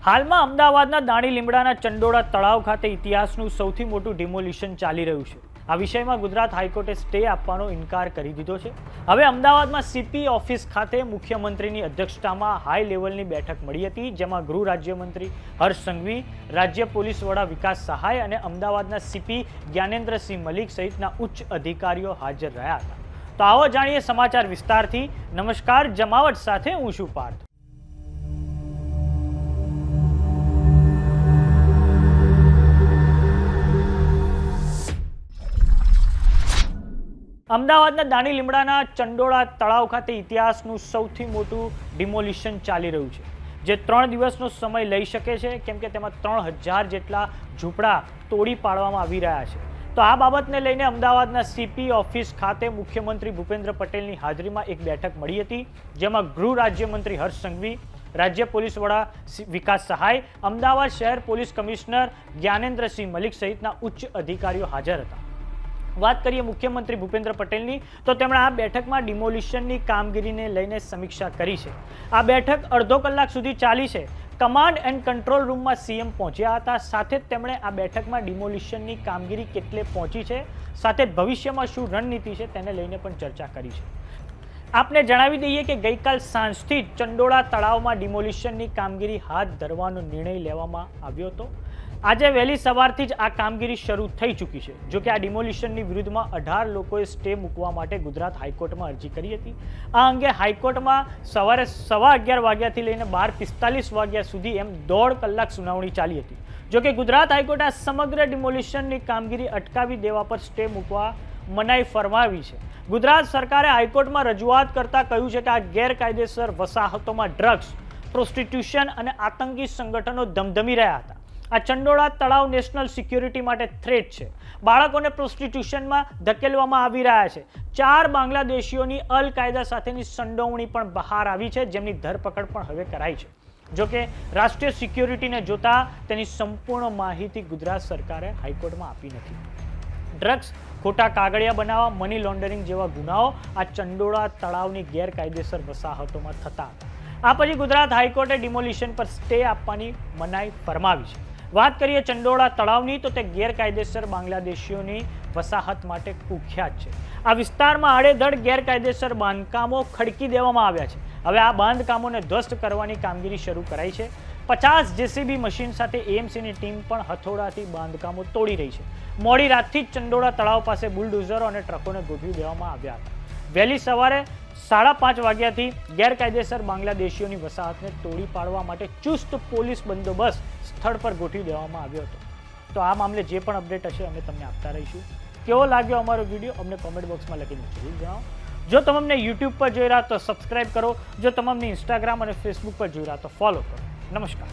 હાલમાં અમદાવાદના દાણી લીમડાના ચંડોળા તળાવ ખાતે ઇતિહાસનું સૌથી મોટું ડિમોલિશન ચાલી રહ્યું છે. આ વિષયમાં ગુજરાત હાઈકોર્ટે સ્ટે આપવાનો ઇનકાર કરી દીધો છે. હવે અમદાવાદમાં સીપી ઓફિસ ખાતે મુખ્યમંત્રીની અધ્યક્ષતામાં હાઈ લેવલની બેઠક મળી હતી, જેમાં ગૃહ રાજ્યમંત્રી હર્ષ સંઘવી, રાજ્ય પોલીસ વડા વિકાસ સહાય અને અમદાવાદના સીપી જ્ઞાનેન્દ્રસિંહ મલિક સહિતના ઉચ્ચ અધિકારીઓ હાજર રહ્યા હતા. તો આવો જાણીએ સમાચાર વિસ્તારથી. નમસ્કાર, જમાવટ સાથે હું છું પાર્થ. અમદાવાદના દાણી લીમડાના ચંડોળા તળાવ ખાતે ઇતિહાસનું સૌથી મોટું ડિમોલિશન ચાલી રહ્યું છે, જે 3 દિવસનો સમય લઈ શકે છે, કેમ કે તેમાં 3000 જેટલા ઝૂંપડા તોડી પાડવામાં આવી રહ્યા છે. તો આ બાબતને લઈને અમદાવાદના સીપી ઓફિસ ખાતે મુખ્યમંત્રી ભૂપેન્દ્ર પટેલની હાજરીમાં એક બેઠક મળી હતી, જેમાં ગૃહ રાજ્યમંત્રી હર્ષ સંઘવી, રાજ્ય પોલીસ વડા વિકાસ સહાય, અમદાવાદ શહેર પોલીસ કમિશનર જ્ઞાનેન્દ્રસિંહ મલિક સહિતના ઉચ્ચ અધિકારીઓ હાજર હતા. વાત કરીએ મુખ્યમંત્રી ભૂપેન્દ્ર પટેલની, તો તેમણે આ બેઠકમાં ડિમોલિશનની કામગીરીને લઈને સમીક્ષા કરી છે. આ બેઠક અડધો કલાક સુધી ચાલી છે. કમાન્ડ એન્ડ કંટ્રોલ રૂમમાં સીએમ પહોંચ્યા હતા. સાથે જ તેમણે આ બેઠકમાં ડિમોલિશનની કામગીરી કેટલે પહોંચી છે, સાથે ભવિષ્યમાં શું રણનીતિ છે તેને લઈને પણ ચર્ચા કરી છે. આપને જણાવી દઈએ કે ગઈકાલ સાંજથી જ ચંડોળા તળાવમાં ડિમોલિશનની કામગીરી હાથ ધરવાનો નિર્ણય લેવામાં આવ્યો હતો. આજે વહેલી સવારથી જ આ કામગીરી શરૂ થઈ ચૂકી છે. જોકે આ ડિમોલિશનની વિરુદ્ધમાં 18 લોકોએ સ્ટે મૂકવા માટે ગુજરાત હાઈકોર્ટમાં અરજી કરી હતી. આ અંગે હાઈકોર્ટમાં સવારે 11:15 વાગ્યાથી લઈને 12:45 વાગ્યા સુધી એમ 1.5 કલાક સુનાવણી ચાલી હતી. જોકે ગુજરાત હાઈકોર્ટે આ સમગ્ર ડિમોલિશનની કામગીરી અટકાવી દેવા પર સ્ટે મૂકવા મનાઈ ફરમાવી છે. ગુજરાત સરકારે હાઈકોર્ટમાં રજૂઆત કરતા કહ્યું છે કે આ ગેરકાયદેસર વસાહતોમાં ડ્રગ્સ, પ્રોસ્ટિટ્યુશન અને આતંકી સંગઠનો ધમધમી રહ્યા હતા. આ ચંડોળા તળાવ નેશનલ સિક્યુરિટી માટે થ્રેટ છે. બાળકોને પ્રોસ્ટિટ્યુશનમાં ધકેલવામાં આવી રહ્યા છે. 4 બાંગ્લાદેશીઓની અલ કાયદા સાથેની સંડોવણી પણ બહાર આવી છે, જેમની ધરપકડ પણ હવે કરાઈ છે. જોકે રાષ્ટ્રીય સિક્યુરિટીને જોતા તેની સંપૂર્ણ માહિતી ગુજરાત સરકારે હાઈકોર્ટમાં આપી નથી. ડ્રગ્સ, ખોટા કાગળિયા બનાવવા, મની લોન્ડરિંગ જેવા ગુનાઓ આ ચંડોળા તળાવની ગેરકાયદેસર વસાહતોમાં થતા હતા. આ પછી ગુજરાત હાઈકોર્ટે ડિમોલિશન પર સ્ટે આપવાની મનાઈ ફરમાવી છે. વાત કરીએ ચંડોળા તળાવની, તો તે ગેરકાયદેસર બાંગ્લાદેશીઓની વસાહત માટે કુખ્યાત છે. આ વિસ્તારમાં આડેધડ ગેરકાયદેસર બાંધકામો ખડકી દેવામાં આવ્યા છે. હવે આ બાંધકામોને ધ્વસ્ત કરવાની કામગીરી શરૂ કરાઈ છે. 50 જેસીબી મશીન સાથે એએમસીની ટીમ પણ હથોડાથી બાંધકામો તોડી રહી છે. મોડી રાતથી જ ચંડોળા તળાવ પાસે બુલડોઝરો અને ટ્રકોને ગોઠવી દેવામાં આવ્યા હતા. વહેલી સવારે 5:30 વાગ્યાથી ગેરકાયદેસર બાંગ્લાદેશીઓની વસાહતને તોડી પાડવા માટે ચુસ્ત પોલીસ બંદોબસ્ત સ્થળ પર ગોઠવી દેવામાં આવ્યો હતો. તો આ મામલે જે પણ અપડેટ હશે અમે તમને આપતા રહીશું. કેવો લાગ્યો અમારો વિડીયો અમને કોમેન્ટ બોક્સમાં લખીને જરૂર જણાવો. જો તમે અમને યુટ્યુબ પર જોઈ રહ્યા તો સબસ્ક્રાઇબ કરો. જો તમે અમને ઇન્સ્ટાગ્રામ અને ફેસબુક પર જોઈ રહ્યા તો ફોલો કરો. નમસ્કાર.